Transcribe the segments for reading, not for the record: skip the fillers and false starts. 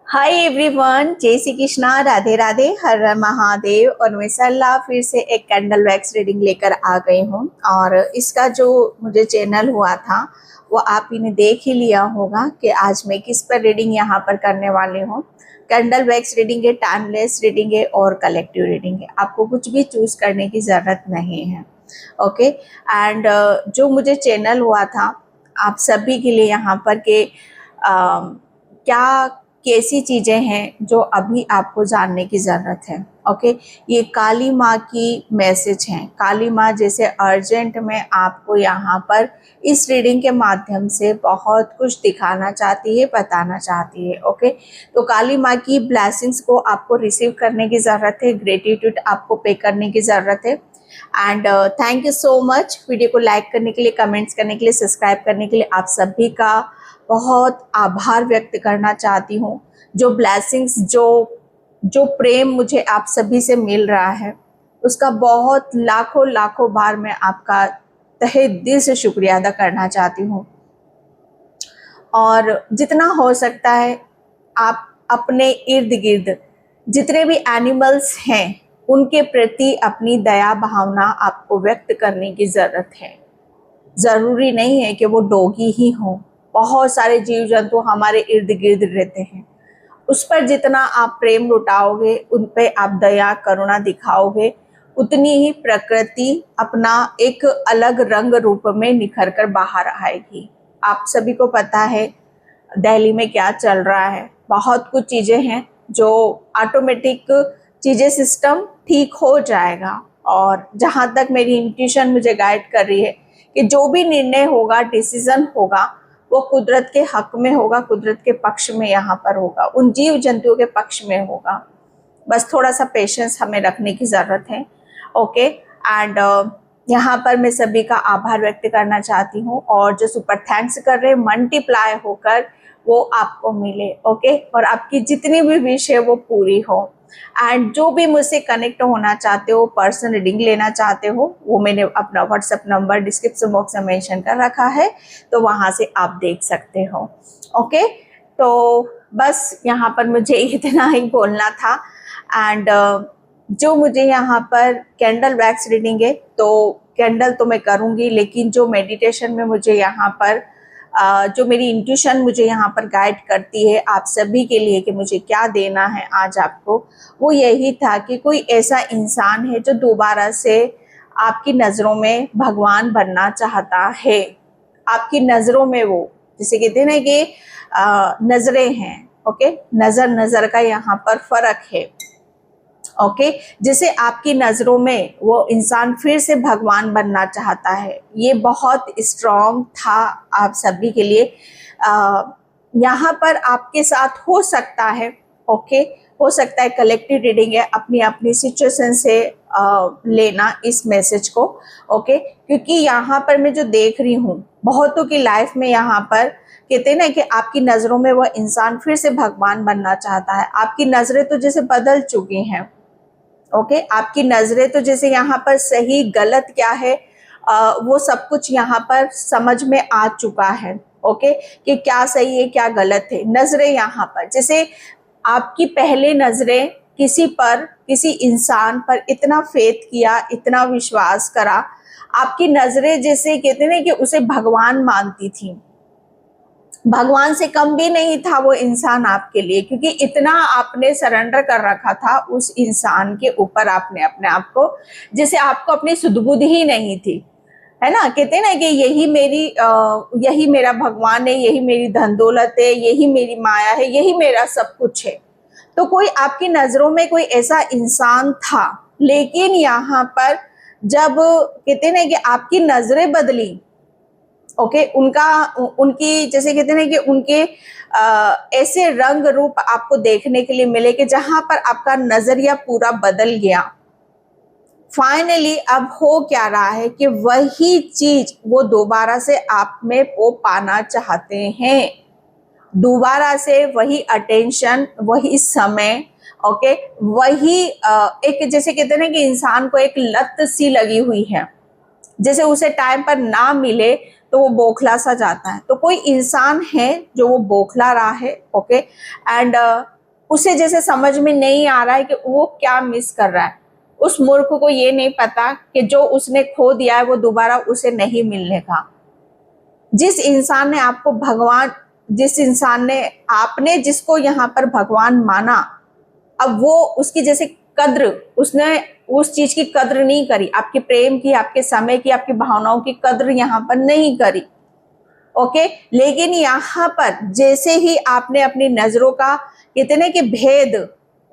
Hi everyone, जय श्री कृष्णा, राधे राधे, हर हर महादेव। और मैं सल्ला फिर से एक कैंडल वैक्स रीडिंग लेकर आ गई हूँ। और इसका जो मुझे चैनल हुआ था वो आप ही ने देख ही लिया होगा कि आज मैं किस पर रीडिंग यहाँ पर करने वाली हूँ। कैंडल वैक्स रीडिंग है, टाइमलेस रीडिंग है और कलेक्टिव रीडिंग है। आपको कुछ भी चूज करने की ज़रूरत नहीं है। ओके। एंड जो मुझे चैनल हुआ था आप सभी के लिए यहाँ पर के क्या कैसी चीज़ें हैं जो अभी आपको जानने की ज़रूरत है। ओके। ये काली माँ की मैसेज है। काली माँ जैसे अर्जेंट में आपको यहाँ पर इस रीडिंग के माध्यम से बहुत कुछ दिखाना चाहती है, बताना चाहती है। ओके। तो काली माँ की ब्लेसिंग्स को आपको रिसीव करने की ज़रूरत है, ग्रेटिट्यूड आपको पे करने की ज़रूरत है। And thank you so much video को लाइक करने के लिए, कमेंट्स करने के लिए, सब्सक्राइब करने के लिए। आप सभी का बहुत आभार व्यक्त करना चाहती हूँ। जो ब्लेसिंग्स, जो प्रेम मुझे आप सभी से मिल रहा है उसका बहुत लाखों लाखों बार मैं आपका तहे दिल से शुक्रिया अदा करना चाहती हूँ। और जितना हो सकता है आप अपने इर्द गिर्द जितने भी एनिमल्स हैं उनके प्रति अपनी दया भावना आपको व्यक्त करने की ज़रूरत है। ज़रूरी नहीं है कि वो डॉगी ही हों, बहुत सारे जीव जंतु हमारे इर्द गिर्द रहते हैं। उस पर जितना आप प्रेम लुटाओगे, उन पे आप दया करुणा दिखाओगे, उतनी ही प्रकृति अपना एक अलग रंग रूप में निखर कर बाहर आएगी। आप सभी को पता है दिल्ली में क्या चल रहा है। बहुत कुछ चीज़ें हैं जो ऑटोमेटिक चीज़ें, सिस्टम ठीक हो जाएगा। और जहाँ तक मेरी इंट्यूशन मुझे गाइड कर रही है कि जो भी निर्णय होगा, डिसीजन होगा, वो कुदरत के हक में होगा, कुदरत के पक्ष में यहाँ पर होगा, उन जीव जंतुओं के पक्ष में होगा। बस थोड़ा सा पेशेंस हमें रखने की ज़रूरत है। ओके। एंड यहाँ पर मैं सभी का आभार व्यक्त करना चाहती हूँ। और जो सुपर थैंक्स कर रहे हैं मल्टीप्लाई होकर वो आपको मिले। ओके। और आपकी जितनी भी विश है वो पूरी हो। एंड जो भी मुझसे कनेक्ट होना चाहते हो, पर्सनल रीडिंग लेना चाहते हो, वो मैंने अपना व्हाट्सएप नंबर डिस्क्रिप्शन बॉक्स में मेंशन कर रखा है, तो वहाँ से आप देख सकते हो। ओके। तो बस यहाँ पर मुझे इतना ही बोलना था। एंड जो मुझे यहाँ पर कैंडल वैक्स रीडिंग है तो कैंडल तो मैं करूँगी, लेकिन जो मेडिटेशन में मुझे यहाँ पर जो मेरी इंट्यूशन मुझे यहाँ पर गाइड करती है आप सभी के लिए कि मुझे क्या देना है आज आपको, वो यही था कि कोई ऐसा इंसान है जो दोबारा से आपकी नज़रों में भगवान बनना चाहता है। आपकी नज़रों में वो, जिसे कहते हैं ना कि नज़रें हैं। ओके। नज़र नज़र का यहाँ पर फ़र्क है। ओके। जैसे आपकी नज़रों में वो इंसान फिर से भगवान बनना चाहता है, ये बहुत स्ट्रॉन्ग था आप सभी के लिए। यहाँ पर आपके साथ हो सकता है। ओके। हो सकता है कलेक्टिव रीडिंग है, अपनी अपनी सिचुएशन से लेना इस मैसेज को। ओके। क्योंकि यहाँ पर मैं जो देख रही हूँ बहुतों की लाइफ में, यहाँ पर कहते हैं ना कि आपकी नज़रों में वह इंसान फिर से भगवान बनना चाहता है। आपकी नज़रें तो जैसे बदल चुकी हैं। ओके। आपकी नज़रें तो जैसे यहाँ पर सही गलत क्या है वो सब कुछ यहाँ पर समझ में आ चुका है। ओके। कि क्या सही है क्या गलत है। नज़रें यहाँ पर जैसे आपकी पहले नज़रें किसी पर, किसी इंसान पर इतना फेथ किया, इतना विश्वास करा, आपकी नज़रें जैसे कहते हैं ना कि उसे भगवान मानती थी। भगवान से कम भी नहीं था वो इंसान आपके लिए, क्योंकि इतना आपने सरेंडर कर रखा था उस इंसान के ऊपर, आपने अपने आप को, जैसे आपको अपनी सुध-बुध ही नहीं थी, है ना। कहते हैं ना कि यही मेरा भगवान है, यही मेरी धन दौलत है, यही मेरी माया है, यही मेरा सब कुछ है। तो कोई आपकी नज़रों में कोई ऐसा इंसान था, लेकिन यहाँ पर जब कहते हैं ना कि आपकी नज़रें बदली, ओके, उनकी जैसे कहते हैं ना कि उनके ऐसे रंग रूप आपको देखने के लिए मिले कि जहां पर आपका नजरिया पूरा बदल गया। फाइनली अब हो क्या रहा है कि वही चीज वो दोबारा से आप में वो पाना चाहते हैं, दोबारा से वही अटेंशन, वही समय। ओके। वही एक जैसे कहते हैं ना कि इंसान को एक लत सी लगी हुई है, जैसे उसे टाइम पर ना मिले तो वो बौखला सा जाता है। तो कोई इंसान है जो वो बौखला रहा है। ओके। एंड उसे जैसे समझ में नहीं आ रहा है कि वो क्या मिस कर रहा है। उस मूर्ख को ये नहीं पता कि जो उसने खो दिया है वो दोबारा उसे नहीं मिलने का। जिस इंसान ने आपको भगवान, जिस इंसान ने, आपने जिसको यहाँ पर भगवान माना, अब वो उसकी जैसे कद्र, उसने उस चीज की कद्र नहीं करी, आपके प्रेम की, आपके समय की, आपकी भावनाओं की कद्र यहाँ पर नहीं करी। ओके, लेकिन यहाँ पर जैसे ही आपने अपनी नजरों का, कहते ना कि भेद,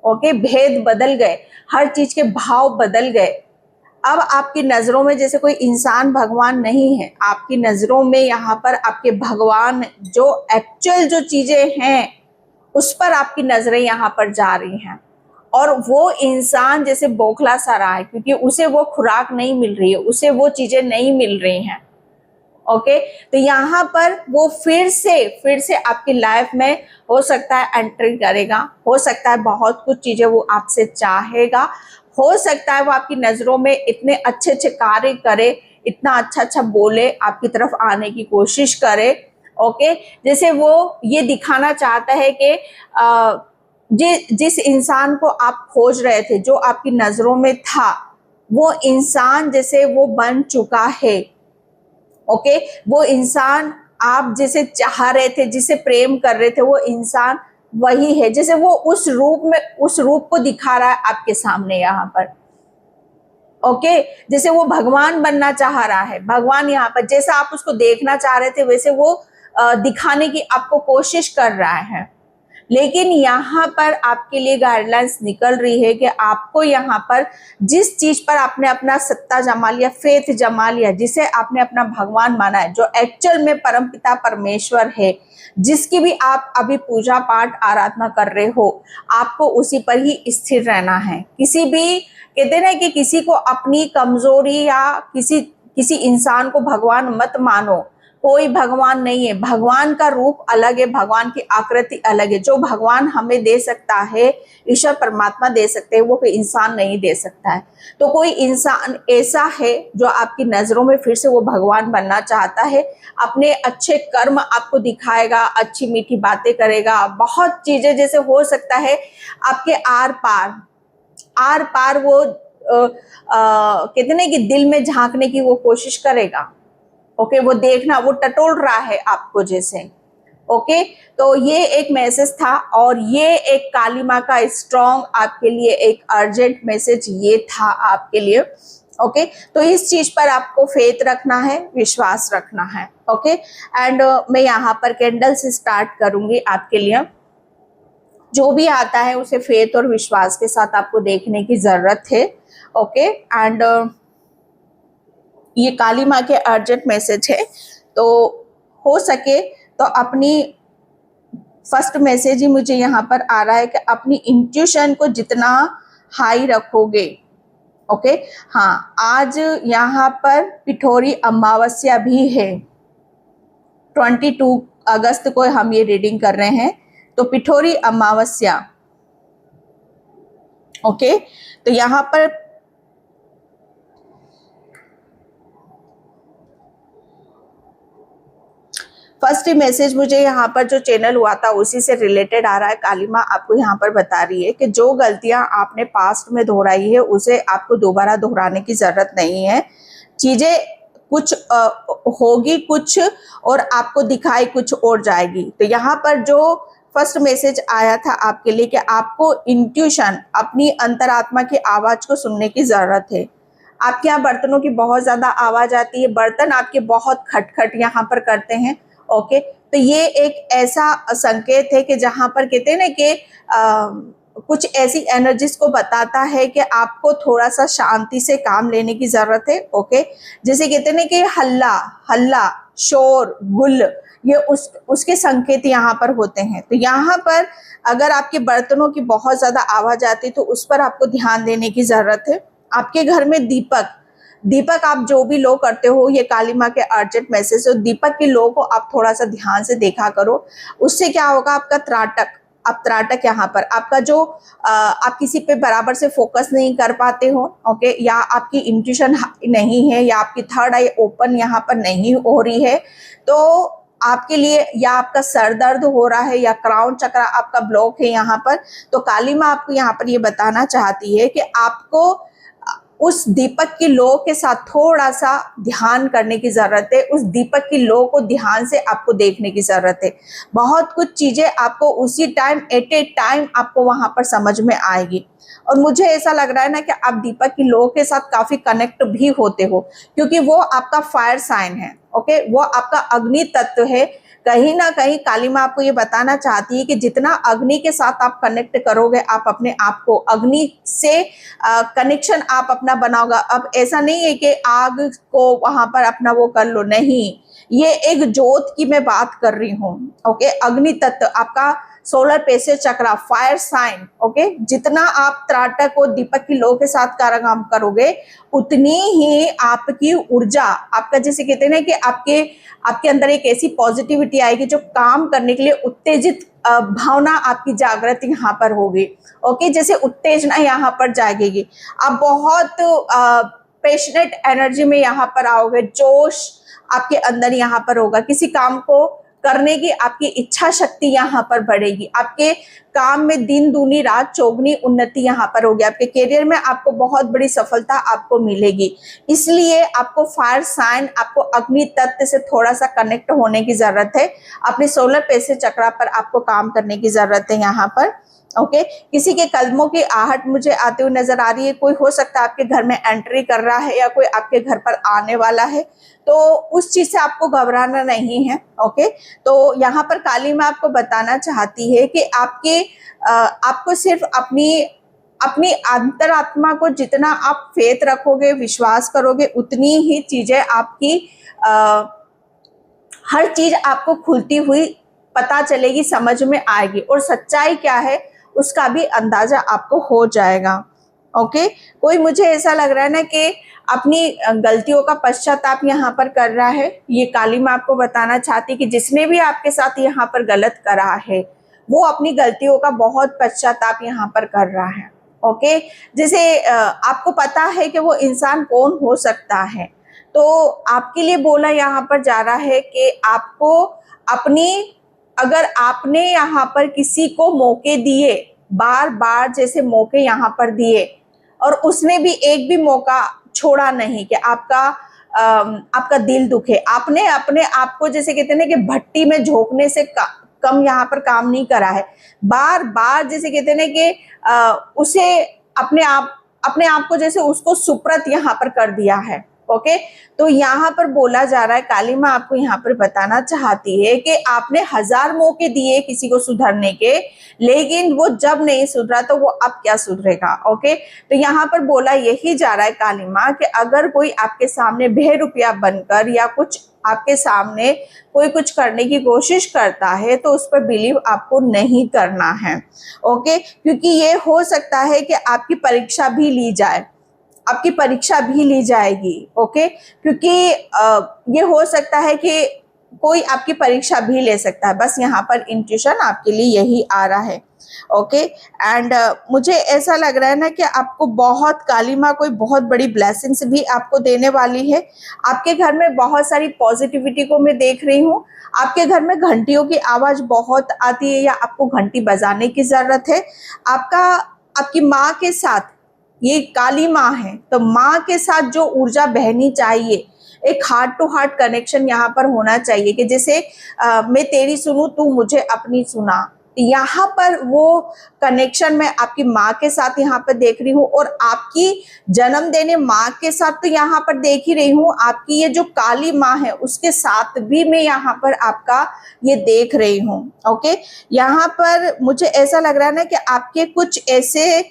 ओके, भेद बदल गए, हर चीज के भाव बदल गए। अब आपकी नजरों में जैसे कोई इंसान भगवान नहीं है, आपकी नजरों में यहाँ पर आपके भगवान, जो एक्चुअल जो चीजें हैं उस पर आपकी नजरें यहाँ पर जा रही हैं। और वो इंसान जैसे बौखला सा रहा है क्योंकि उसे वो खुराक नहीं मिल रही है, उसे वो चीजें नहीं मिल रही हैं। ओके, तो यहाँ पर वो फिर से आपकी लाइफ में हो सकता है एंट्री करेगा, हो सकता है बहुत कुछ चीजें वो आपसे चाहेगा, हो सकता है वो आपकी नजरों में इतने अच्छे अच्छे कार्य करे, इतना अच्छा अच्छा बोले, आपकी तरफ आने की कोशिश करे। ओके, जैसे वो ये दिखाना चाहता है कि जिस इंसान को आप खोज रहे थे, जो आपकी नजरों में था, वो इंसान जैसे वो बन चुका है। ओके, वो इंसान आप जिसे चाह रहे थे, जिसे प्रेम कर रहे थे, वो इंसान वही है। जैसे वो उस रूप में, उस रूप को दिखा रहा है आपके सामने यहाँ पर। ओके, जैसे वो भगवान बनना चाह रहा है, भगवान यहाँ पर जैसा आप उसको देखना चाह रहे थे वैसे वो दिखाने की आपको कोशिश कर रहा है। लेकिन यहाँ पर आपके लिए गाइडलाइंस निकल रही है कि आपको यहाँ पर जिस चीज पर आपने अपना सत्ता जमा लिया, फेथ जमा लिया, जिसे आपने अपना भगवान माना है, जो एक्चुअल में परमपिता परमेश्वर है, जिसकी भी आप अभी पूजा पाठ आराधना कर रहे हो, आपको उसी पर ही स्थिर रहना है। किसी भी, कहते ना कि किसी को अपनी कमजोरी या किसी इंसान को भगवान मत मानो। कोई भगवान नहीं है, भगवान का रूप अलग है, भगवान की आकृति अलग है। जो भगवान हमें दे सकता है, ईश्वर परमात्मा दे सकते हैं, वो कोई इंसान नहीं दे सकता है। तो कोई इंसान ऐसा है जो आपकी नजरों में फिर से वो भगवान बनना चाहता है, अपने अच्छे कर्म आपको दिखाएगा, अच्छी मीठी बातें करेगा, बहुत चीजें, जैसे हो सकता है आपके आर पार वो कहते ना कि दिल में झांकने की वो कोशिश करेगा। ओके, वो देखना, वो टटोल रहा है आपको जैसे। ओके, तो ये एक मैसेज था और ये एक काली माँ का स्ट्रॉन्ग आपके लिए एक अर्जेंट मैसेज ये था आपके लिए। ओके, तो इस चीज पर आपको फेथ रखना है, विश्वास रखना है। ओके, एंड मैं यहाँ पर कैंडल से स्टार्ट करूंगी आपके लिए। जो भी आता है उसे फेथ और विश्वास के साथ आपको देखने की जरूरत है। ओके, एंड ये काली माँ के अर्जेंट मैसेज है, तो हो सके तो अपनी फर्स्ट मैसेज ही मुझे यहाँ पर आ रहा है कि अपनी इंट्यूशन को जितना हाई रखोगे। ओके, हाँ, आज यहाँ पर पिठोरी अमावस्या भी है। 22 अगस्त को हम ये रीडिंग कर रहे हैं, तो पिठोरी अमावस्या। ओके, तो यहाँ पर फर्स्ट मैसेज मुझे यहाँ पर जो चैनल हुआ था उसी से रिलेटेड आ रहा है। काली माँ आपको यहाँ पर बता रही है कि जो गलतियां आपने पास्ट में दोहराई है उसे आपको दोबारा दोहराने की जरूरत नहीं है। चीजें कुछ होगी कुछ और आपको दिखाई कुछ और जाएगी। तो यहाँ पर जो फर्स्ट मैसेज आया था आपके लिए कि आपको इंट्यूशन, अपनी अंतरात्मा की आवाज को सुनने की जरूरत है। आपके यहाँ बर्तनों की बहुत ज्यादा आवाज आती है, बर्तन आपके बहुत खटखट यहाँ पर करते हैं। ओके, तो ये एक ऐसा संकेत है कि जहां पर कहते हैं ना कि कुछ ऐसी एनर्जीज को बताता है कि आपको थोड़ा सा शांति से काम लेने की जरूरत है। ओके, जैसे कहते हैं ना कि हल्ला, शोर, गुल, ये उसके संकेत यहाँ पर होते हैं। तो यहाँ पर अगर आपके बर्तनों की बहुत ज्यादा आवाज आती है तो उस पर आपको ध्यान देने की जरूरत है। आपके घर में दीपक आप जो भी लो करते हो, ये काली माँ के अर्जेंट मैसेज है। दीपक की लो को आप थोड़ा सा ध्यान से देखा करो। उससे क्या होगा, आपका त्राटक यहाँ पर आपका जो आप किसी पे बराबर से फोकस नहीं कर पाते हो। ओके, या आपकी इंट्यूशन नहीं है, या आपकी थर्ड आई ओपन यहाँ पर नहीं हो रही है, तो आपके लिए, या आपका सर दर्द हो रहा है या क्राउन चक्र आपका ब्लॉक है यहाँ पर, तो काली माँ आपको यहाँ पर ये बताना चाहती है कि आपको उस दीपक की लो के साथ थोड़ा सा ध्यान करने की जरूरत है। उस दीपक की लो को ध्यान से आपको देखने की जरूरत है। बहुत कुछ चीजें आपको उसी टाइम, एट ए टाइम आपको वहां पर समझ में आएगी। और मुझे ऐसा लग रहा है ना कि आप दीपक की लो के साथ काफी कनेक्ट भी होते हो, क्योंकि वो आपका फायर साइन है। ओके, वो आपका अग्नि तत्व है। कहीं ना कहीं काली माँ आपको ये बताना चाहती है कि जितना अग्नि के साथ आप कनेक्ट करोगे, आप अपने आप को अग्नि से कनेक्शन आप अपना बनाओगे। अब ऐसा नहीं है कि आग को वहां पर अपना वो कर लो, नहीं, ये एक ज्योत की मैं बात कर रही हूँ। ओके, अग्नि तत्व आपका सोलर पैसेज चक्र, फायर साइन। ओके, जितना आप त्राटक और दीपक की लो के साथ काम करोगे, उतनी ही आपकी ऊर्जा, आपका जैसे कहते हैं ना कि आपके अंदर एक ऐसी पॉजिटिविटी आएगी जो काम करने के लिए उत्तेजित भावना आपकी जागृत यहाँ पर होगी। ओके, जैसे उत्तेजना यहाँ पर जागेगी, आप बहुत पैशनेट एनर्जी में यहाँ पर आओगे, जोश आपके अंदर यहाँ पर होगा, किसी काम को करने की आपकी इच्छा शक्ति यहाँ पर बढ़ेगी, आपके काम में दिन दूनी रात चौगनी उन्नति यहाँ पर होगी, आपके करियर में आपको बहुत बड़ी सफलता आपको मिलेगी। इसलिए आपको फायर साइन, आपको अग्नि तत्व से थोड़ा सा कनेक्ट होने की जरूरत है। अपने सोलर पैसेज चक्र पर आपको काम करने की जरूरत है यहाँ पर। ओके, किसी के कदमों की आहट मुझे आते हुए नजर आ रही है। कोई हो सकता है आपके घर में एंट्री कर रहा है या कोई आपके घर पर आने वाला है, तो उस चीज से आपको घबराना नहीं है। ओके, तो यहाँ पर काली माँ आपको बताना चाहती है कि आपको सिर्फ अपनी अंतरात्मा को जितना आप फेथ रखोगे, विश्वास करोगे, उतनी ही चीजें आपकी हर चीज आपको खुलती हुई पता चलेगी, समझ में आएगी, और सच्चाई क्या है उसका भी अंदाजा आपको हो जाएगा। ओके, कोई मुझे ऐसा लग रहा है ना कि अपनी गलतियों का पश्चाताप यहाँ पर कर रहा है। ये काली माँ आपको बताना चाहती है कि जिसने भी आपके साथ यहाँ पर गलत करा है, वो अपनी गलतियों का बहुत पश्चाताप यहाँ पर कर रहा है। ओके, जैसे आपको पता है कि वो इंसान कौन हो सकता है, तो आपके लिए बोला यहाँ पर जा रहा है कि आपको अगर आपने यहाँ पर किसी को मौके दिए, बार बार जैसे मौके यहाँ पर दिए, और उसने भी एक भी मौका छोड़ा नहीं कि आपका दिल दुखे, आपने अपने आप को जैसे कहते हैं ना कि भट्टी में झोंकने से कम यहाँ पर काम नहीं करा है। बार बार जैसे कहते हैं ना कि उसे अपने आप को जैसे उसको सुप्रत यहाँ पर कर दिया है। ओके, तो यहाँ पर बोला जा रहा है, काली माँ आपको यहाँ पर बताना चाहती है कि आपने 1000 मौके दिए किसी को सुधरने के, लेकिन वो जब नहीं सुधरा तो वो अब क्या सुधरेगा। ओके, तो यहाँ पर बोला यही जा रहा है काली माँ कि अगर कोई आपके सामने बेरुपया बनकर या कुछ आपके सामने कोई कुछ करने की कोशिश करता है, तो उस पर बिलीव आपको नहीं करना है। ओके, क्योंकि ये हो सकता है कि आपकी परीक्षा भी ली जाए, आपकी परीक्षा भी ली जाएगी। ओके, क्योंकि ये हो सकता है कि कोई आपकी परीक्षा भी ले सकता है। बस यहाँ पर इंट्यूशन आपके लिए यही आ रहा है। ओके, एंड मुझे ऐसा लग रहा है ना कि आपको बहुत काली माँ कोई बहुत बड़ी ब्लेसिंग्स भी आपको देने वाली है। आपके घर में बहुत सारी पॉजिटिविटी को मैं देख रही हूँ। आपके घर में घंटियों की आवाज बहुत आती है या आपको घंटी बजाने की जरूरत है। आपकी माँ के साथ, ये काली माँ है, तो माँ के साथ जो ऊर्जा बहनी चाहिए, एक हार्ट टू हार्ट कनेक्शन यहाँ पर होना चाहिए कि जैसे मैं तेरी सुनूं तू मुझे अपनी सुना। यहाँ पर वो कनेक्शन मैं आपकी माँ के साथ यहाँ पर देख रही हूँ, और आपकी जन्म देने माँ के साथ तो यहाँ पर देख ही रही हूँ, आपकी ये जो काली माँ है उसके साथ भी मैं यहाँ पर आपका ये देख रही हूँ। ओके, यहाँ पर मुझे ऐसा लग रहा है ना कि आपके कुछ ऐसे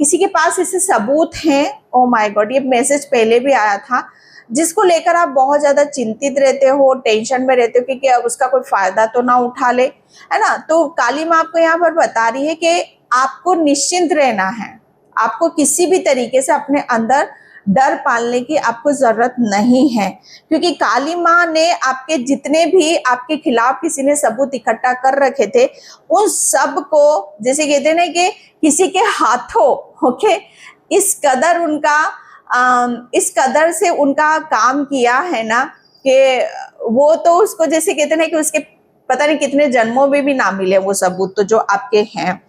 किसी के पास ऐसे सबूत हैं, ओ माय गॉड, ये मैसेज पहले भी आया था, जिसको लेकर आप बहुत ज्यादा चिंतित रहते हो, टेंशन में रहते हो कि अब उसका कोई फायदा तो ना उठा ले, है ना। तो काली माँ आपको यहाँ पर बता रही है कि आपको निश्चिंत रहना है, आपको किसी भी तरीके से अपने अंदर डर पालने की आपको जरूरत नहीं है, क्योंकि काली माँ ने आपके जितने भी आपके खिलाफ किसी ने सबूत इकट्ठा कर रखे थे, उन सब को जैसे कहते हैं ना कि किसी के हाथों, ओके, इस कदर से उनका काम किया है ना कि वो तो उसको जैसे कहते हैं कि उसके पता नहीं कितने जन्मों में भी ना मिले वो सबूत तो जो आपके हैं।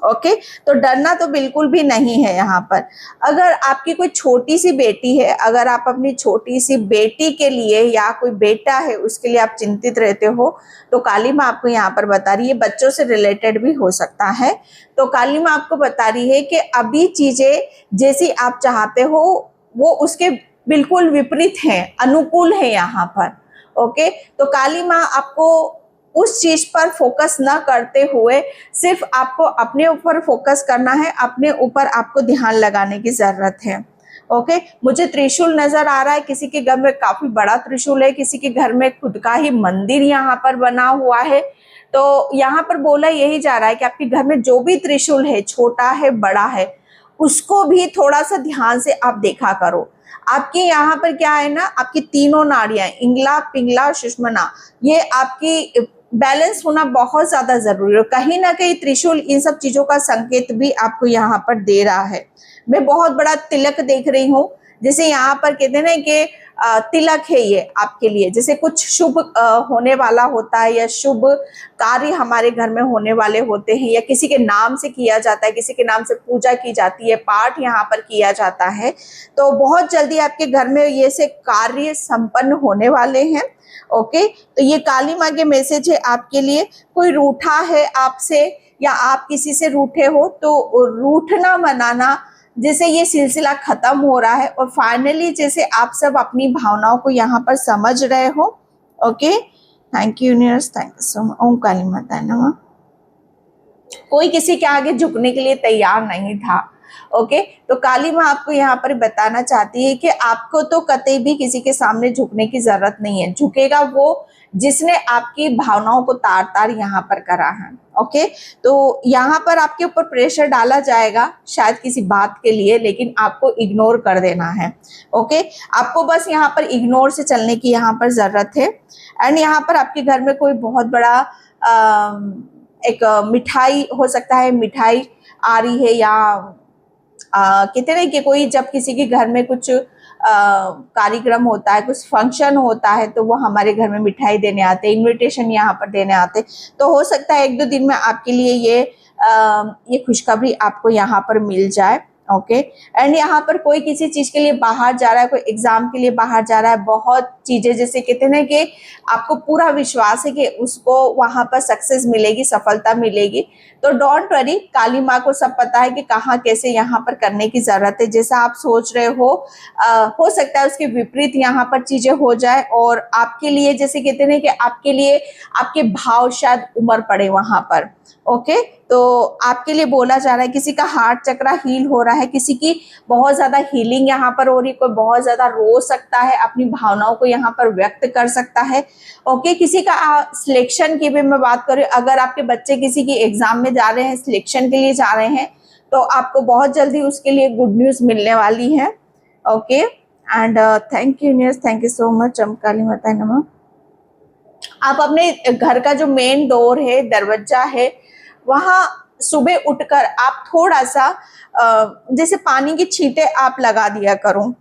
ओके, तो डरना तो बिल्कुल भी नहीं है यहाँ पर। अगर आपकी कोई छोटी सी बेटी है, अगर आप अपनी छोटी सी बेटी के लिए या कोई बेटा है उसके लिए आप चिंतित रहते हो, तो काली माँ आपको यहाँ पर बता रही है, बच्चों से रिलेटेड भी हो सकता है, तो काली माँ आपको बता रही है कि अभी चीजें जैसी आप चाहते हो वो उसके बिल्कुल विपरीत है, अनुकूल है यहाँ पर। ओके, तो काली माँ आपको उस चीज पर फोकस न करते हुए सिर्फ आपको अपने ऊपर फोकस करना है, अपने ऊपर आपको ध्यान लगाने की जरूरत है। ओके, मुझे त्रिशूल नजर आ रहा है, किसी के घर में काफी बड़ा त्रिशूल है, किसी के घर में खुद का ही मंदिर यहाँ पर बना हुआ है। तो यहाँ पर बोला यही जा रहा है कि आपके घर में जो भी त्रिशूल है, छोटा है बड़ा है, उसको भी थोड़ा सा ध्यान से आप देखा करो। आपके यहाँ पर क्या है ना, आपकी तीनों नाड़ियां इंगला, पिंगला और सुषुम्ना, ये आपकी बैलेंस होना बहुत ज्यादा जरूरी है। कहीं ना कहीं त्रिशूल इन सब चीजों का संकेत भी आपको यहाँ पर दे रहा है। मैं बहुत बड़ा तिलक देख रही हूँ, जैसे यहाँ पर कहते हैं ना कि तिलक है ये आपके लिए, जैसे कुछ शुभ होने वाला होता है या शुभ कार्य हमारे घर में होने वाले होते हैं, या किसी के नाम से किया जाता है, किसी के नाम से पूजा की जाती है, पाठ यहाँ पर किया जाता है, तो बहुत जल्दी आपके घर में ये से कार्य संपन्न होने वाले हैं। ओके, तो ये काली माँ के मैसेज है आपके लिए। कोई रूठा है आपसे या आप किसी से रूठे हो, तो रूठना मनाना, जैसे ये सिलसिला खत्म हो रहा है और फाइनली जैसे आप सब अपनी भावनाओं को यहाँ पर समझ रहे हो। Okay, thank you universe, thank you so much. Om Kali माता नमः। कोई किसी के आगे झुकने के लिए तैयार नहीं था। ओके, तो काली माँ आपको यहाँ पर बताना चाहती है कि आपको तो कतई भी किसी के सामने झुकने की जरूरत नहीं है। झुकेगा वो जिसने आपकी भावनाओं को तार तार यहाँ पर करा है। ओके, तो यहाँ पर आपके ऊपर प्रेशर डाला जाएगा शायद किसी बात के लिए, लेकिन आपको इग्नोर कर देना है। ओके, आपको बस यहाँ पर इग्नोर से चलने की यहाँ पर जरूरत है। एंड यहाँ पर आपके घर में कोई बहुत बड़ा एक मिठाई हो सकता है, मिठाई आ रही है, या कहते हैं कि कोई जब किसी के घर में कुछ कार्यक्रम होता है, कुछ फंक्शन होता है, तो वो हमारे घर में मिठाई देने आते हैं, इनविटेशन यहाँ पर देने आते हैं। तो हो सकता है 1-2 दिन में आपके लिए ये खुशखबरी आपको यहाँ पर मिल जाए। ओके, एंड यहाँ पर कोई किसी चीज के लिए बाहर जा रहा है, कोई एग्जाम के लिए बाहर जा रहा है, बहुत चीजें जैसे कहते हैं कि आपको पूरा विश्वास है कि उसको वहां पर सक्सेस मिलेगी, सफलता मिलेगी। तो डोंट वरी, काली माँ को सब पता है कि कहाँ कैसे यहाँ पर करने की जरूरत है। जैसा आप सोच रहे हो सकता है उसके विपरीत यहाँ पर चीजें हो जाए, और आपके लिए जैसे कहते हैं कि आपके लिए आपके भाव शायद उमर पड़े वहां पर। ओके, तो आपके लिए बोला जा रहा है किसी का हार्ट चक्रा हील हो रहा है, किसी की बहुत ज्यादा हीलिंग यहाँ पर हो रही, कोई बहुत ज्यादा रो सकता है, अपनी भावनाओं को यहाँ पर व्यक्त कर सकता है। ओके, किसी का सिलेक्शन की भी मैं बात करूँ, अगर आपके बच्चे किसी की एग्जाम में जा रहे हैं, सिलेक्शन के लिए जा रहे हैं, तो आपको बहुत जल्दी उसके लिए गुड न्यूज मिलने वाली है। Okay, and thank you universe, thank you so much. Om Kali माता नमः। आप अपने घर का जो मेन डोर है, दरवाजा है, वहां सुबह उठकर आप थोड़ा सा जैसे पानी की छींटे आप लगा दिया करो।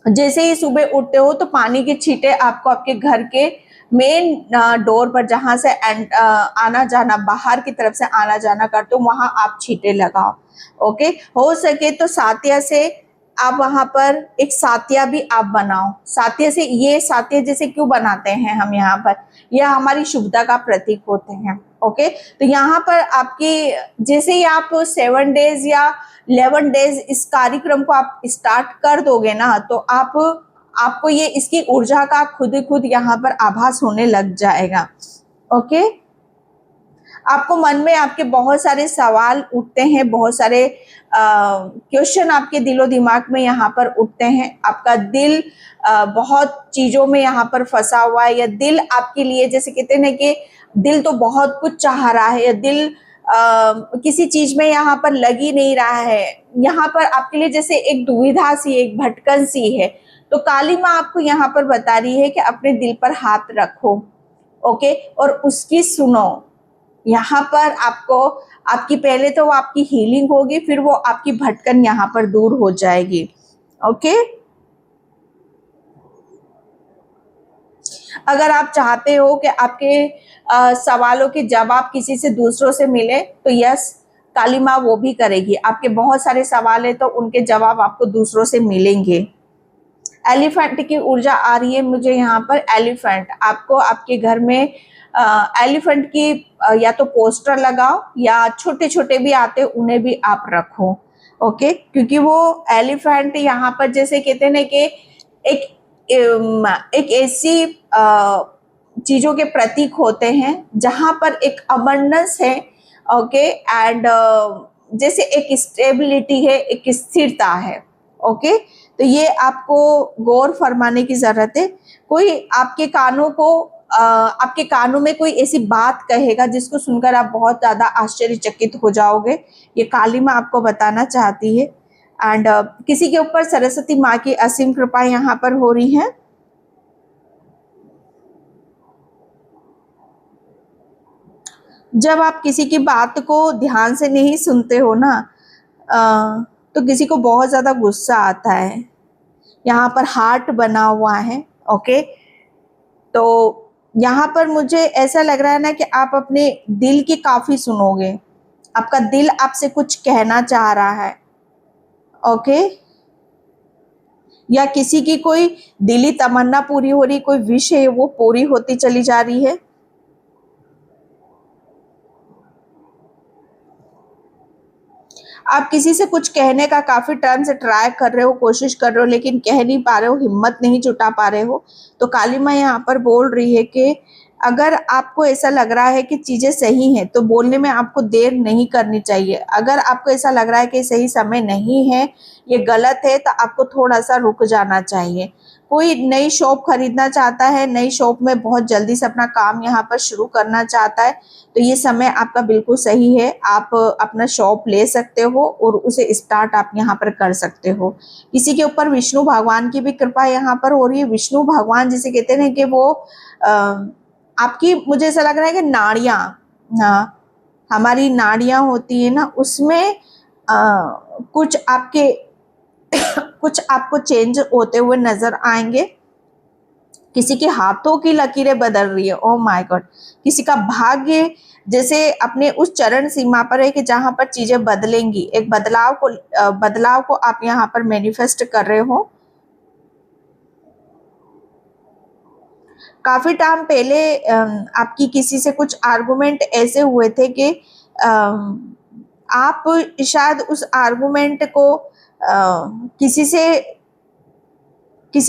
जैसे ही सुबह उठते हो तो पानी की छींटे आपको आपके घर के मेन डोर पर, जहां से आना जाना, बाहर की तरफ से आना जाना करते हो, वहां आप छींटे लगाओ। ओके, हो सके तो सातिया से आप वहां पर एक सातिया भी आप बनाओ। सातिया से, ये सातिया जैसे क्यों बनाते हैं हम यहाँ पर, यह हमारी शुभता का प्रतीक होते हैं। ओके, तो यहाँ पर आपकी जैसे ही आप 7 डेज या 11 डेज इस कार्यक्रम को आप स्टार्ट कर दोगे ना, तो आपको ये इसकी ऊर्जा का खुद यहाँ पर आभास होने लग जाएगा। ओके, आपको मन में आपके बहुत सारे सवाल उठते हैं, बहुत सारे क्वेश्चन आपके दिलो दिमाग में यहाँ पर उठते हैं। आपका दिल बहुत चीजों में यहाँ पर फंसा हुआ है, या दिल आपके लिए जैसे कहते हैं ना कि दिल तो बहुत कुछ चाह रहा है, या दिल किसी चीज में यहाँ पर लग ही नहीं रहा है। यहाँ पर आपके लिए जैसे एक दुविधा सी, एक भटकन सी है। तो काली माँ आपको यहाँ पर बता रही है कि अपने दिल पर हाथ रखो। ओके, और उसकी सुनो। यहाँ पर आपको आपकी पहले तो वो आपकी हीलिंग होगी, फिर वो आपकी भटकन यहाँ पर दूर हो जाएगी। ओके, अगर आप चाहते हो कि आपके सवालों के जवाब किसी से दूसरों से मिले तो यस, काली माँ वो भी करेगी। आपके बहुत सारे सवाल है तो उनके जवाब आपको दूसरों से मिलेंगे। एलिफेंट की ऊर्जा आ रही है मुझे यहाँ पर। एलिफेंट, आपको आपके घर में एलिफेंट की या तो पोस्टर लगाओ या छोटे छोटे भी आते उन्हें भी आप रखो। ओके, क्योंकि वो एलिफेंट यहाँ पर जैसे कहते हैं ना कि एक एक ऐसी चीजों के प्रतीक होते हैं जहां पर एक अबंडेंस है। ओके, एंड जैसे एक स्टेबिलिटी है, एक स्थिरता है। ओके, तो ये आपको गौर फरमाने की जरूरत है। कोई आपके कानों को आपके कानों में कोई ऐसी बात कहेगा जिसको सुनकर आप बहुत ज्यादा आश्चर्यचकित हो जाओगे। ये काली माँ आपको बताना चाहती है। एंड किसी के ऊपर सरस्वती माँ की असीम कृपा यहाँ पर हो रही है। जब आप किसी की बात को ध्यान से नहीं सुनते हो ना, तो किसी को बहुत ज्यादा गुस्सा आता है। यहाँ पर हार्ट बना हुआ है। ओके, तो यहाँ पर मुझे ऐसा लग रहा है ना कि आप अपने दिल की काफी सुनोगे। आपका दिल आपसे कुछ कहना चाह रहा है। ओके, या किसी की कोई दिली तमन्ना पूरी हो रही, कोई विश है वो पूरी होती चली जा रही है। आप किसी से कुछ कहने का काफी टाइम से ट्राई कर रहे हो, कोशिश कर रहे हो, लेकिन कह नहीं पा रहे हो, हिम्मत नहीं जुटा पा रहे हो। तो काली माँ यहाँ पर बोल रही है कि अगर आपको ऐसा लग रहा है कि चीजें सही हैं तो बोलने में आपको देर नहीं करनी चाहिए। अगर आपको ऐसा लग रहा है कि सही समय नहीं है, ये गलत है, तो आपको थोड़ा सा रुक जाना चाहिए। कोई नई शॉप खरीदना चाहता है, नई शॉप में बहुत जल्दी से अपना काम यहाँ पर शुरू करना चाहता है, तो ये समय आपका बिल्कुल सही है। आप अपना शॉप ले सकते हो और उसे स्टार्ट आप यहाँ पर कर सकते हो। किसी के ऊपर विष्णु भगवान की भी कृपा यहाँ पर हो रही है। विष्णु भगवान जिसे कहते हैं कि वो आपकी, मुझे ऐसा लग रहा है कि नाड़ियाँ, हाँ, हमारी नाड़ियाँ होती है ना, उसमें कुछ आपके कुछ आपको चेंज होते हुए नजर आएंगे। किसी के हाथों की लकीरें बदल रही है। ओह माय गॉड, किसी का भाग्य जैसे अपने उस चरण सीमा पर है कि जहां पर चीजें बदलेंगी। एक बदलाव को आप यहाँ पर मैनिफेस्ट कर रहे हो। काफी टाइम पहले आपकी किसी से कुछ आर्गुमेंट ऐसे हुए थे कि आप शायद उस आर्गुमेंट को किसी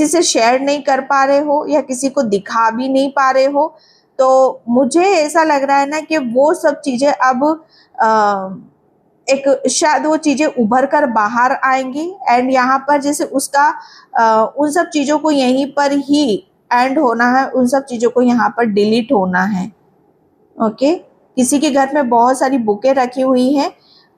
से शेयर नहीं कर पा रहे हो या किसी को दिखा भी नहीं पा रहे हो। तो मुझे ऐसा लग रहा है ना कि वो सब चीजें अब एक शायद वो चीजें उभर कर बाहर आएंगी। एंड यहाँ पर जैसे उसका उन सब चीजों को यहीं पर ही एंड होना है, उन सब चीजों को यहाँ पर डिलीट होना है। ओके, किसी के घर में बहुत सारी बुकें रखी हुई हैं,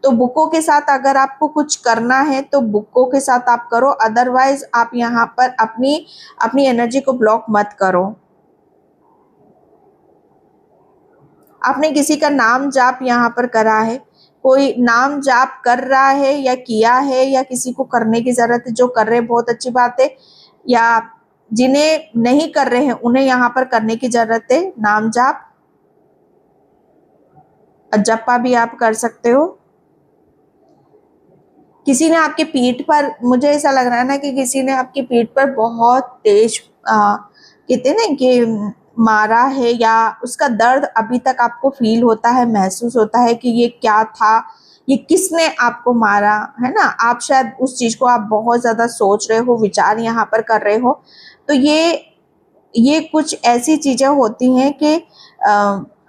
तो बुकों के साथ अगर आपको कुछ करना है तो बुकों के साथ आप करो, अदरवाइज आप यहाँ पर अपनी एनर्जी को ब्लॉक मत करो। आपने किसी का नाम जाप यहाँ पर करा है, कोई नाम जाप कर रहा है या किया है या किसी को करने की जरूरत है। जो कर रहे हैं बहुत अच्छी बात है, या जिन्हें नहीं कर रहे हैं उन्हें यहाँ पर करने की जरूरत है। नाम जाप, जपा भी आप कर सकते हो। किसी ने आपके पीठ पर, मुझे ऐसा लग रहा है ना कि किसी ने आपकी पीठ पर बहुत तेज कहते हैं ना कि मारा है, या उसका दर्द अभी तक आपको फील होता है, महसूस होता है कि ये क्या था, ये किसने आपको मारा है ना। आप शायद उस चीज को आप बहुत ज्यादा सोच रहे हो, विचार यहाँ पर कर रहे हो। तो ये कुछ ऐसी चीजें होती हैं कि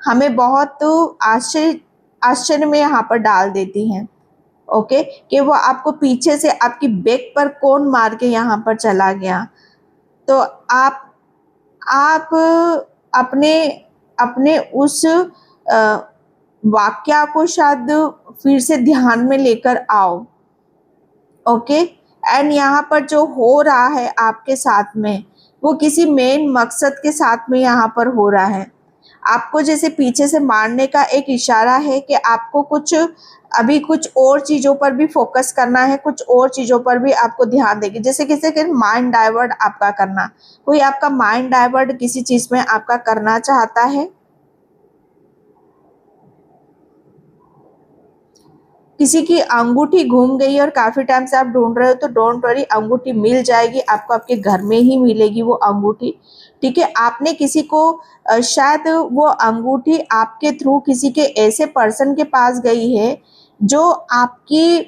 हमें बहुत आश्चर्य में यहाँ पर डाल देती हैं। ओके, कि वो आपको पीछे से आपकी बैक पर कौन मार के यहाँ पर चला गया। तो आप अपने अपने उस वाक्या को शायद फिर से ध्यान में लेकर आओ। ओके, एंड यहाँ पर जो हो रहा है आपके साथ में, वो किसी मेन मकसद के साथ में यहाँ पर हो रहा है। आपको जैसे पीछे से मारने का एक इशारा है कि आपको अभी कुछ और चीज़ों पर भी फोकस करना है, कुछ और चीज़ों पर भी आपको ध्यान देगी, जैसे किसी के माइंड डाइवर्ट आपका करना, कोई आपका माइंड डाइवर्ट किसी चीज़ में आपका करना चाहता है। किसी की अंगूठी घूम गई और काफ़ी टाइम से आप ढूंढ रहे हो, तो डोंट वरी, अंगूठी मिल जाएगी आपको, आपके घर में ही मिलेगी वो अंगूठी। ठीक है, आपने किसी को शायद वो अंगूठी आपके थ्रू किसी के ऐसे पर्सन के पास गई है जो आपकी,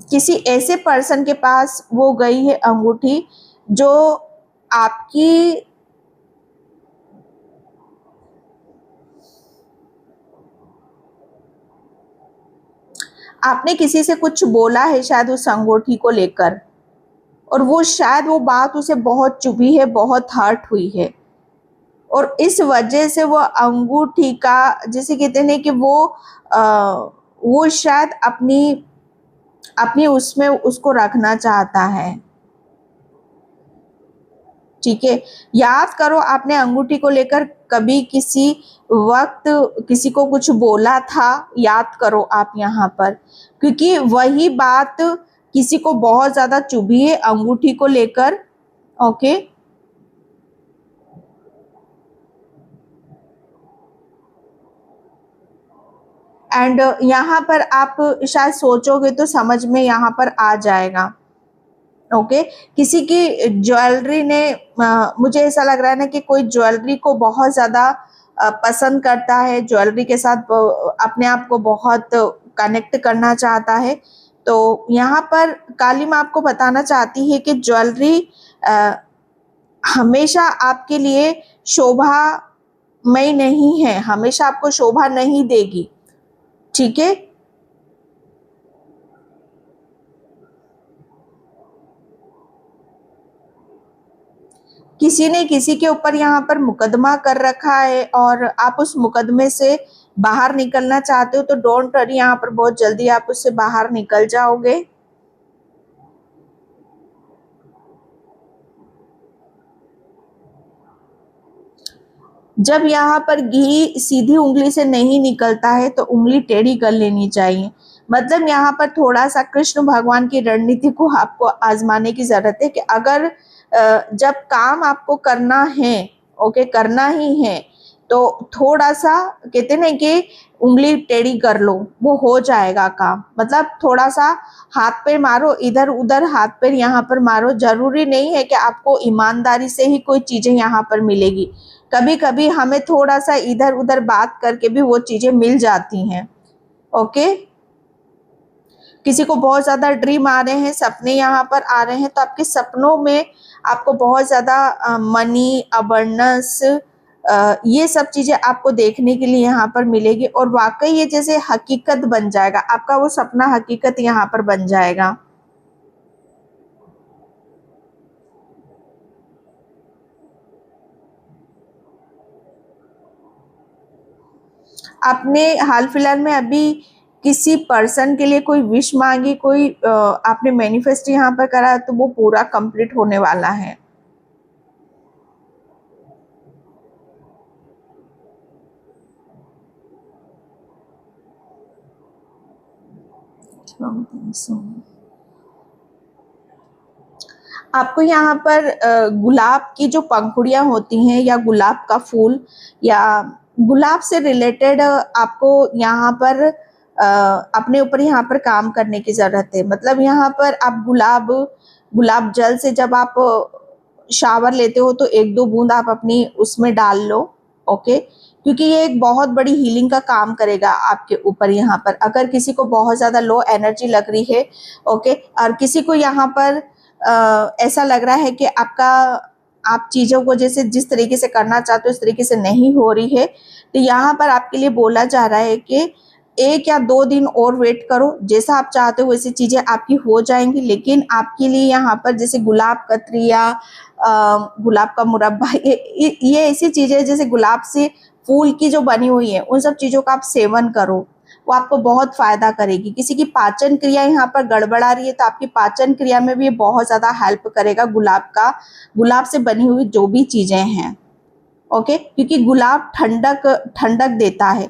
किसी ऐसे पर्सन के पास वो गई है अंगूठी जो आपकी, आपने किसी से कुछ बोला है शायद उस अंगूठी को लेकर, और वो शायद वो बात उसे बहुत चुभी है, बहुत हर्ट हुई है, और इस वजह से वो अंगूठी का, जैसे कहते हैं कि वो शायद अपनी अपनी उसमें उसको रखना चाहता है। ठीक है, याद करो आपने अंगूठी को लेकर कभी किसी वक्त किसी को कुछ बोला था, याद करो आप यहाँ पर, क्योंकि वही बात किसी को बहुत ज़्यादा चुभी है अंगूठी को लेकर। ओके, एंड यहाँ पर आप शायद सोचोगे तो समझ में यहाँ पर आ जाएगा। ओके, किसी की ज्वेलरी ने, मुझे ऐसा लग रहा है ना कि कोई ज्वेलरी को बहुत ज़्यादा पसंद करता है, ज्वेलरी के साथ अपने आप को बहुत कनेक्ट करना चाहता है। तो यहाँ पर काली माँ आपको बताना चाहती है कि ज्वेलरी हमेशा आपके लिए शोभामय नहीं है, हमेशा आपको शोभा नहीं देगी। ठीक है, किसी ने किसी के ऊपर यहाँ पर मुकदमा कर रखा है और आप उस मुकदमे से बाहर निकलना चाहते हो, तो डोंट वरी, यहाँ पर बहुत जल्दी आप उससे बाहर निकल जाओगे। जब यहाँ पर घी सीधी उंगली से नहीं निकलता है तो उंगली टेढ़ी कर लेनी चाहिए। मतलब यहाँ पर थोड़ा सा कृष्ण भगवान की रणनीति को आपको आजमाने की जरूरत है कि अगर जब काम आपको करना है, ओके, करना ही है, तो थोड़ा सा कहते ना कि उंगली टेढ़ी कर लो, वो हो जाएगा काम। मतलब थोड़ा सा हाथ पैर मारो, इधर उधर हाथ पैर यहाँ पर मारो, जरूरी नहीं है कि आपको ईमानदारी से ही कोई चीजें यहाँ पर मिलेगी। कभी कभी हमें थोड़ा सा इधर उधर बात करके भी वो चीजें मिल जाती हैं। ओके, किसी को बहुत ज्यादा ड्रीम आ रहे हैं, सपने यहाँ पर आ रहे हैं, तो आपके सपनों में आपको बहुत ज्यादा मनी, अबंडेंस, ये सब चीजें आपको देखने के लिए यहाँ पर मिलेगी, और वाकई ये जैसे हकीकत बन जाएगा, आपका वो सपना हकीकत यहाँ पर बन जाएगा। आपने हाल फिलहाल में अभी किसी पर्सन के लिए कोई विश मांगी, कोई आपने मैनिफेस्ट यहाँ पर करा, तो वो पूरा कंप्लीट होने वाला है। आपको यहाँ पर गुलाब की जो पंखुड़ियाँ होती हैं, या गुलाब का फूल, या गुलाब से रिलेटेड आपको यहाँ पर अपने ऊपर यहाँ पर काम करने की ज़रूरत है। मतलब यहाँ पर आप गुलाब जल से जब आप शावर लेते हो तो एक दो बूंद आप अपनी उसमें डाल लो। ओके, क्योंकि ये एक बहुत बड़ी हीलिंग का काम करेगा आपके ऊपर। यहाँ पर अगर किसी को बहुत ज़्यादा लो एनर्जी लग रही है, ओके, और किसी को यहाँ पर ऐसा लग रहा है कि आप चीज़ों को जैसे जिस तरीके से करना चाहते हो उस तरीके से नहीं हो रही है, तो यहाँ पर आपके लिए बोला जा रहा है कि 1 या 2 दिन और वेट करो, जैसा आप चाहते हो वैसी चीज़ें आपकी हो जाएंगी। लेकिन आपके लिए यहाँ पर जैसे गुलाब कतरी या गुलाब का मुरब्बा, ये ऐसी चीज़ें जैसे गुलाब से फूल की जो बनी हुई है, उन सब चीज़ों का आप सेवन करो, वो आपको बहुत फायदा करेगी। किसी की पाचन क्रिया यहाँ पर गड़बड़ा रही है तो आपकी पाचन क्रिया में भी ये बहुत ज़्यादा हेल्प करेगा गुलाब से बनी हुई जो भी चीज़ें हैं। ओके, क्योंकि गुलाब ठंडक ठंडक देता है।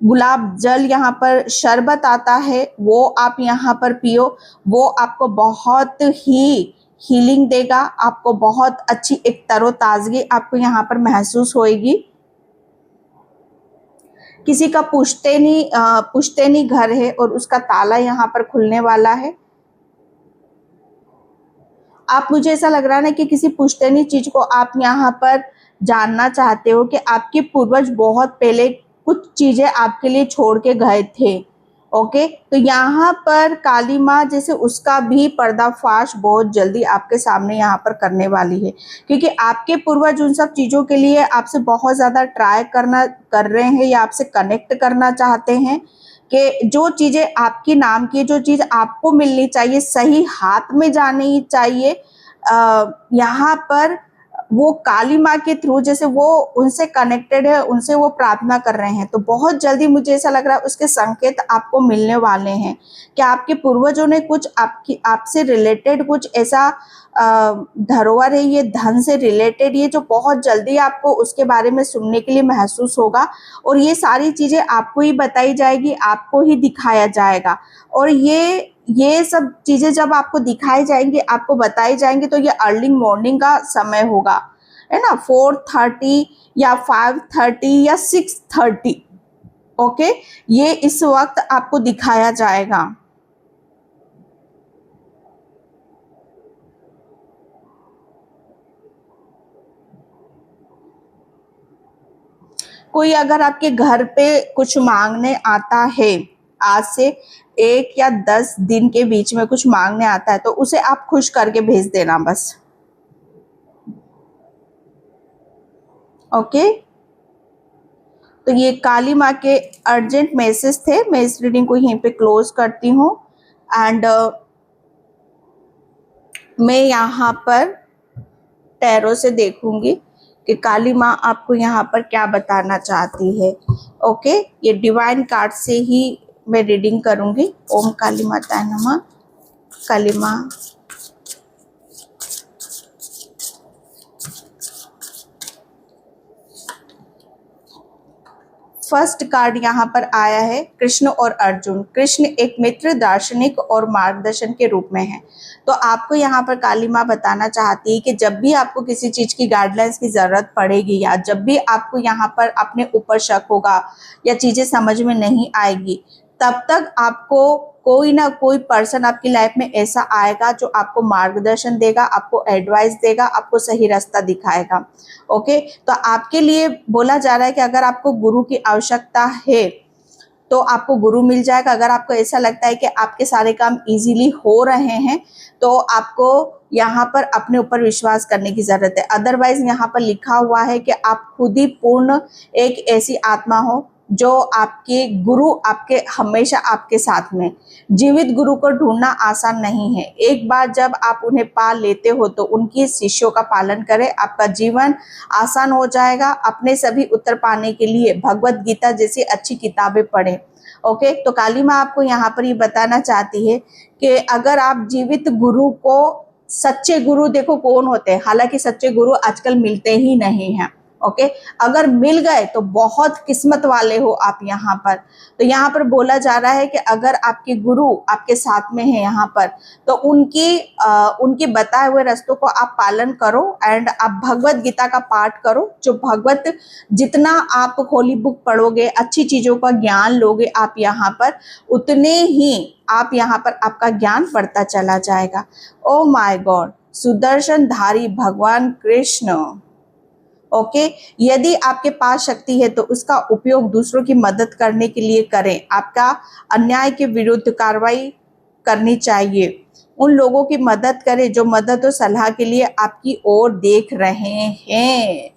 गुलाब जल यहाँ पर शरबत आता है, वो आप यहाँ पर पियो, वो आपको बहुत ही हीलिंग देगा, आपको बहुत अच्छी एक तरोताजगी आपको यहाँ पर महसूस होएगी। किसी का पुश्तैनी घर है और उसका ताला यहाँ पर खुलने वाला है। आप, मुझे ऐसा लग रहा है ना कि किसी पुश्तैनी चीज को आप यहाँ पर जानना चाहते हो कि आपके पूर्वज बहुत पहले कुछ चीजें आपके लिए छोड़ के गए थे। ओके, तो यहाँ पर काली माँ जैसे उसका भी पर्दाफाश बहुत जल्दी आपके सामने यहाँ पर करने वाली है, क्योंकि आपके पूर्वज उन सब चीजों के लिए आपसे बहुत ज्यादा ट्राई कर रहे हैं या आपसे कनेक्ट करना चाहते हैं कि जो चीजें आपके नाम की, जो चीज आपको मिलनी चाहिए, सही हाथ में जानी चाहिए, यहाँ पर वो काली माँ के थ्रू जैसे वो उनसे कनेक्टेड है, उनसे वो प्रार्थना कर रहे हैं, तो बहुत जल्दी मुझे ऐसा लग रहा है उसके संकेत आपको मिलने वाले हैं कि आपके पूर्वजों ने कुछ आपसे रिलेटेड कुछ ऐसा धरोहर है, ये धन से रिलेटेड, ये जो बहुत जल्दी आपको उसके बारे में सुनने के लिए महसूस होगा, और ये सारी चीजें आपको ही बताई जाएगी, आपको ही दिखाया जाएगा। और ये सब चीजें जब आपको दिखाई जाएंगी, आपको बताई जाएंगी, तो ये अर्ली मॉर्निंग का समय होगा, है ना, 4:30 या 5:30 या 6:30। ओके, ये इस वक्त आपको दिखाया जाएगा। कोई अगर आपके घर पे कुछ मांगने आता है, आज से 1 या 10 दिन के बीच में कुछ मांगने आता है, तो उसे आप खुश करके भेज देना बस। ओके, तो ये काली माँ के अर्जेंट मैसेज थे। मैं इस रीडिंग को यहीं पे क्लोज करती हूँ। एंड मैं यहाँ पर टैरो से देखूंगी कि काली माँ आपको यहाँ पर क्या बताना चाहती है। ओके, ये डिवाइन कार्ड से ही मैं रीडिंग करूंगी। ओम काली माता नमः। काली माँ, फर्स्ट कार्ड यहाँ पर आया है कृष्ण और अर्जुन। कृष्ण एक मित्र, दार्शनिक और मार्गदर्शन के रूप में है। तो आपको यहाँ पर काली माँ बताना चाहती है कि जब भी आपको किसी चीज की गाइडलाइंस की जरूरत पड़ेगी, या जब भी आपको यहाँ पर अपने ऊपर शक होगा या चीजें समझ में नहीं आएगी, तब तक आपको कोई ना कोई पर्सन आपकी लाइफ में ऐसा आएगा जो आपको मार्गदर्शन देगा, आपको एडवाइस देगा, आपको सही रास्ता दिखाएगा। ओके, तो आपके लिए बोला जा रहा है कि अगर आपको गुरु की आवश्यकता है तो आपको गुरु मिल जाएगा। अगर आपको ऐसा लगता है कि आपके सारे काम इजीली हो रहे हैं, तो आपको यहाँ पर अपने ऊपर विश्वास करने की जरूरत है। अदरवाइज यहाँ पर लिखा हुआ है कि आप खुद ही पूर्ण एक ऐसी आत्मा हो जो आपके गुरु, आपके हमेशा आपके साथ में। जीवित गुरु को ढूंढना आसान नहीं है। एक बार जब आप उन्हें पा लेते हो तो उनकी शिष्यों का पालन करें, आपका जीवन आसान हो जाएगा। अपने सभी उत्तर पाने के लिए भगवत गीता जैसी अच्छी किताबें पढ़ें। ओके, तो काली माँ आपको यहाँ पर ये बताना चाहती है कि अगर आप जीवित गुरु को, सच्चे गुरु देखो कौन होते हैं, हालांकि सच्चे गुरु आजकल मिलते ही नहीं हैं। ओके, अगर मिल गए तो बहुत किस्मत वाले हो आप यहाँ पर। तो यहाँ पर बोला जा रहा है कि अगर आपके गुरु आपके साथ में है यहाँ पर, तो उनके बताए हुए रास्तों को आप पालन करो, एंड आप भगवत गीता का पाठ करो। जो भगवत, जितना आप होली बुक पढ़ोगे, अच्छी चीजों का ज्ञान लोगे आप यहाँ पर, उतने ही आप यहाँ पर आपका ज्ञान बढ़ता चला जाएगा। ओ माय गॉड, सुदर्शन धारी भगवान कृष्ण। ओके, यदि आपके पास शक्ति है तो उसका उपयोग दूसरों की मदद करने के लिए करें। आपका अन्याय के विरुद्ध कार्रवाई करनी चाहिए। उन लोगों की मदद करें जो मदद और सलाह के लिए आपकी ओर देख रहे हैं।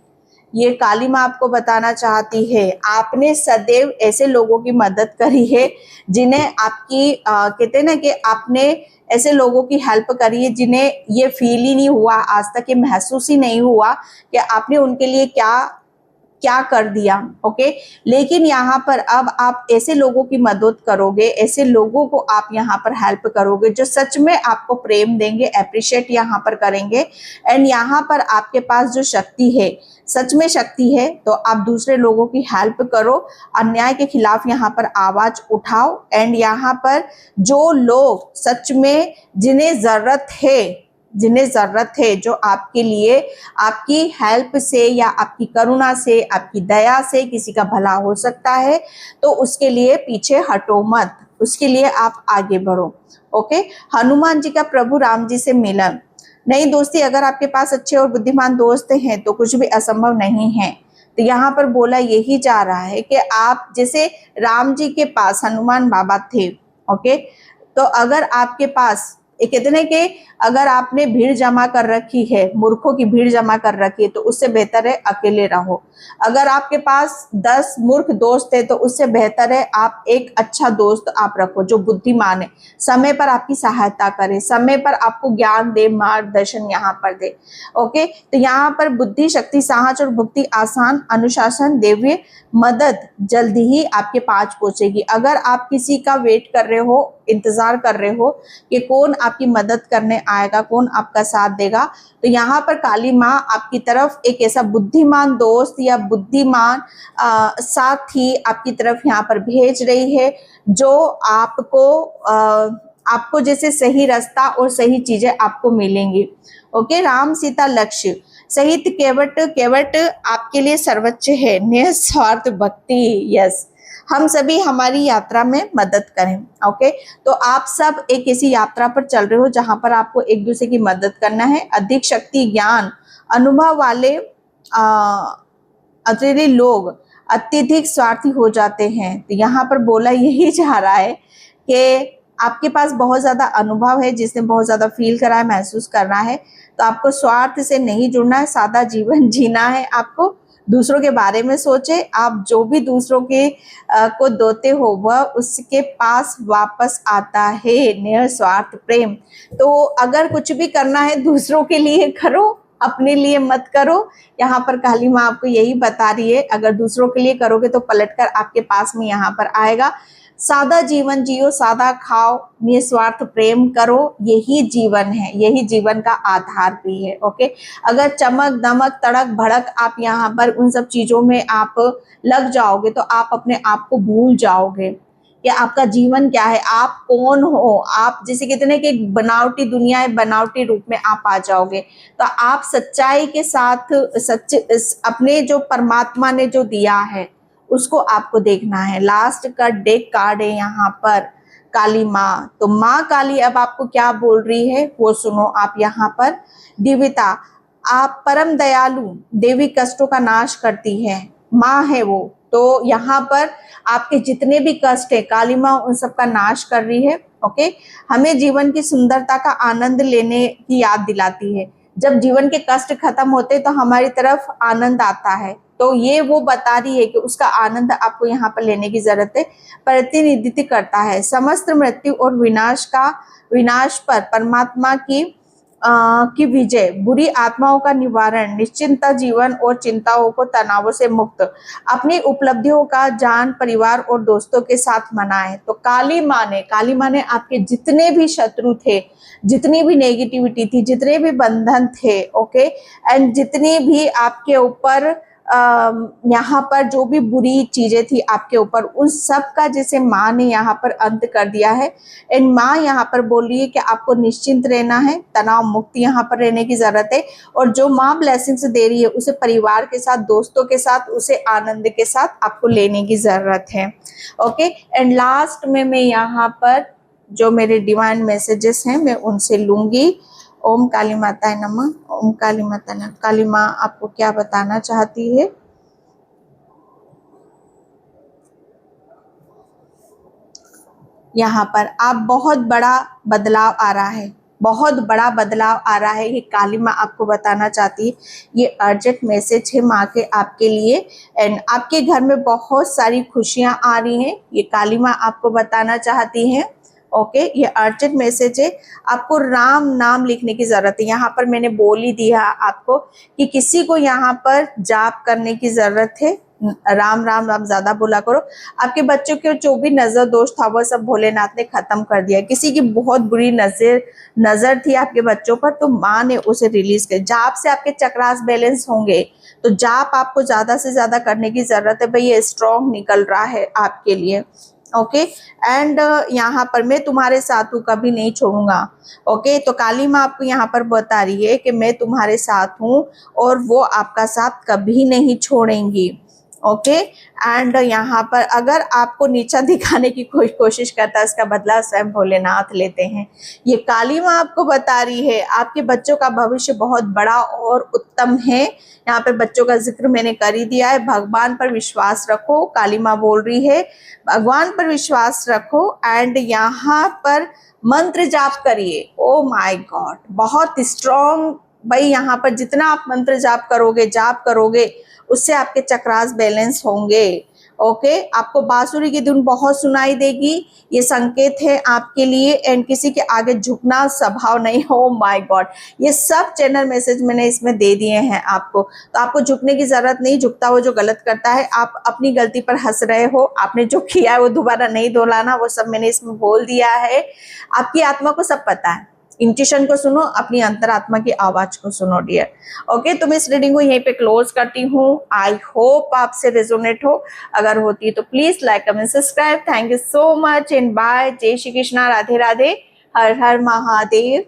ये काली माँ आपको बताना चाहती है, आपने सदैव ऐसे लोगों की मदद करी है जिन्हें आपकी कहते हैं ना कि आपने ऐसे लोगों की हेल्प करी है जिन्हें ये फील ही नहीं हुआ आज तक, ये महसूस ही नहीं हुआ कि आपने उनके लिए क्या क्या कर दिया। ओके, लेकिन यहाँ पर अब आप ऐसे लोगों की मदद करोगे, ऐसे लोगों को आप यहाँ पर हेल्प करोगे जो सच में आपको प्रेम देंगे, अप्रिशिएट यहाँ पर करेंगे। एंड यहाँ पर आपके पास जो शक्ति है, सच में शक्ति है, तो आप दूसरे लोगों की हेल्प करो, अन्याय के खिलाफ यहाँ पर आवाज उठाओ। एंड यहाँ पर जो लोग सच में जिन्हें जरूरत है, जो आपके लिए आपकी हेल्प से या आपकी करुणा से, आपकी दया से किसी का भला हो सकता है, तो उसके लिए पीछे हटो मत, उसके लिए आप आगे बढ़ो। ओके, हनुमान जी का प्रभु राम जी से मिलन। नहीं दोस्ती, अगर आपके पास अच्छे और बुद्धिमान दोस्त हैं तो कुछ भी असंभव नहीं है। तो यहाँ पर बोला यही जा रहा है कि आप जैसे राम जी के पास हनुमान बाबा थे। ओके, तो अगर आपके पास कितने के, अगर आपने भीड़ जमा कर रखी है, मूर्खों की भीड़ जमा कर रखी है, तो उससे बेहतर है अकेले रहो। अगर आपके पास 10 मूर्ख दोस्त है तो उससे बेहतर है आप एक अच्छा दोस्त आप रखो जो बुद्धिमान है, समय पर आपकी सहायता करे, समय पर आपको ज्ञान दे, मार्गदर्शन यहाँ पर दे। ओके, तो यहाँ पर बुद्धि, शक्ति, साहस और भक्ति आसान, अनुशासन, दैवीय मदद जल्दी ही आपके पास पहुंचेगी। अगर आप किसी का वेट कर रहे हो, इंतजार कर रहे हो कि कौन आपकी मदद करने आएगा, कौन आपका साथ देगा, तो यहाँ पर काली माँ आपकी तरफ एक ऐसा बुद्धिमान दोस्त या बुद्धिमान साथी आपकी तरफ यहाँ पर भेज रही है जो आपको जैसे सही रास्ता और सही चीजें आपको मिलेंगी। ओके, राम सीता लक्ष्य सहित केवट आपके लिए सर्वोच्च है, निस्वार्थ भक्ति। यस, हम सभी हमारी यात्रा में मदद करें। ओके, तो आप सब एक ऐसी यात्रा पर चल रहे हो जहां पर आपको एक दूसरे की मदद करना है। अधिक शक्ति, ज्ञान, अनुभव वाले अतिथि लोग अत्यधिक स्वार्थी हो जाते हैं। तो यहाँ पर बोला यही जा रहा है कि आपके पास बहुत ज्यादा अनुभव है, जिसने बहुत ज्यादा फील करा है, महसूस करना है, तो आपको स्वार्थ से नहीं जुड़ना है, सादा जीवन जीना है। आपको दूसरों के बारे में सोचे, आप जो भी दूसरों के को देते हो वह उसके पास वापस आता है, निस्वार्थ प्रेम। तो अगर कुछ भी करना है दूसरों के लिए करो, अपने लिए मत करो। यहाँ पर काली माँ आपको यही बता रही है, अगर दूसरों के लिए करोगे तो पलटकर आपके पास में यहाँ पर आएगा। सादा जीवन जियो, सादा खाओ, निस्वार्थ प्रेम करो, यही जीवन है, यही जीवन का आधार भी है। ओके, अगर चमक दमक तड़क भड़क आप यहाँ पर उन सब चीजों में आप लग जाओगे तो आप अपने आप को भूल जाओगे कि आपका जीवन क्या है, आप कौन हो। आप जैसे कितने कि बनावटी दुनिया है, बनावटी रूप में आप आ जाओगे। तो आप सच्चाई के साथ अपने जो परमात्मा ने जो दिया है उसको आपको देखना है। लास्ट का डेक कार्ड है यहाँ पर काली माँ। तो माँ काली अब आपको क्या बोल रही है वो सुनो आप यहाँ पर। दिव्यता, आप परम दयालु, देवी कष्टों का नाश करती है, माँ है वो। तो यहाँ पर आपके जितने भी कष्ट है काली माँ उन सब का नाश कर रही है। ओके, हमें जीवन की सुंदरता का आनंद लेने की याद दिलाती है। जब जीवन के कष्ट खत्म होते तो हमारी तरफ आनंद आता है, तो ये वो बता रही है कि उसका आनंद आपको यहाँ पर लेने की जरूरत है। प्रतिनिधित्व करता है समस्त मृत्यु और विनाश पर परमात्मा की विजय, बुरी आत्माओं का निवारण, निश्चिंता जीवन और चिंताओं को तनावों से मुक्त, अपनी उपलब्धियों का जान परिवार और दोस्तों के साथ मनाएं। तो काली माँ ने आपके जितने भी शत्रु थे, जितनी भी नेगेटिविटी थी, जितने भी बंधन थे, ओके, एंड जितनी भी आपके ऊपर यहाँ पर जो भी बुरी चीजें थी आपके ऊपर, उन सब का जैसे माँ ने यहाँ पर अंत कर दिया है। एंड माँ यहाँ पर बोल रही है कि आपको निश्चिंत रहना है, तनाव मुक्त यहाँ पर रहने की जरूरत है। और जो माँ ब्लेसिंग्स दे रही है उसे परिवार के साथ, दोस्तों के साथ, उसे आनंद के साथ आपको लेने की जरूरत है। ओके, एंड लास्ट में मैं यहाँ पर जो मेरे डिवाइन मैसेजेस हैं मैं उनसे लूंगी। ओम काली माता नमः। ओम काली माता नमः। काली माँ आपको क्या बताना चाहती है? यहाँ पर आप बहुत बड़ा बदलाव आ रहा है, बहुत बड़ा बदलाव आ रहा है, ये काली माँ आपको बताना चाहती है। ये अर्जेंट मैसेज है माँ के आपके लिए। एंड आपके घर में बहुत सारी खुशियां आ रही हैं, ये काली माँ आपको बताना चाहती हैं। ओके, ये अर्जेंट मैसेज है, आपको राम नाम लिखने की जरूरत है। यहाँ पर मैंने बोल ही दिया आपको कि किसी को यहाँ पर जाप करने की जरूरत है, राम राम राम ज्यादा बोला करो। आपके बच्चों के जो भी नजर दोष था वो सब भोलेनाथ ने खत्म कर दिया। किसी की बहुत बुरी नजर थी आपके बच्चों पर, तो माँ ने उसे रिलीज कर। जाप से आपके चक्रास बैलेंस होंगे, तो जाप आपको ज्यादा से ज्यादा करने की जरूरत है भाई, ये स्ट्रॉन्ग निकल रहा है आपके लिए। ओके, एंड यहाँ पर मैं तुम्हारे साथ हूँ, कभी नहीं छोड़ूंगा। ओके, तो काली माँ आपको यहाँ पर बता रही है कि मैं तुम्हारे साथ हूँ और वो आपका साथ कभी नहीं छोड़ेंगी। ओके, एंड यहाँ पर अगर आपको नीचा दिखाने की कोई कोशिश करता है, उसका बदला स्वयं भोलेनाथ लेते हैं। ये काली माँ आपको बता रही है आपके बच्चों का भविष्य बहुत बड़ा और उत्तम है। यहाँ पे बच्चों का जिक्र मैंने कर ही दिया है। भगवान पर विश्वास रखो, काली माँ बोल रही है, भगवान पर विश्वास रखो एंड यहाँ पर मंत्र जाप करिए। ओ माय गॉड, बहुत स्ट्रॉन्ग भाई। यहाँ पर जितना आप मंत्र जाप करोगे उससे आपके चक्रास बैलेंस होंगे। ओके, आपको बांसुरी की धुन बहुत सुनाई देगी, ये संकेत है आपके लिए। एंड किसी के आगे झुकना स्वभाव नहीं हो। माय गॉड, ये सब चैनल मैसेज मैंने इसमें दे दिए हैं आपको, तो आपको झुकने की जरूरत नहीं। झुकता वो जो गलत करता है, आप अपनी गलती पर हंस रहे हो, आपने जो किया है वो दोबारा नहीं दोहराना, वो सब मैंने इसमें बोल दिया है। आपकी आत्मा को सब पता है। इंट्यूशन को सुनो, अपनी अंतरात्मा की आवाज को सुनो डियर। ओके, तो मैं इस रीडिंग को यहीं पे क्लोज करती हूँ। आई होप आपसे रेजोनेट हो, अगर होती है तो please like comment subscribe. Thank you so much and bye. जय श्री कृष्णा, राधे राधे, हर हर महादेव।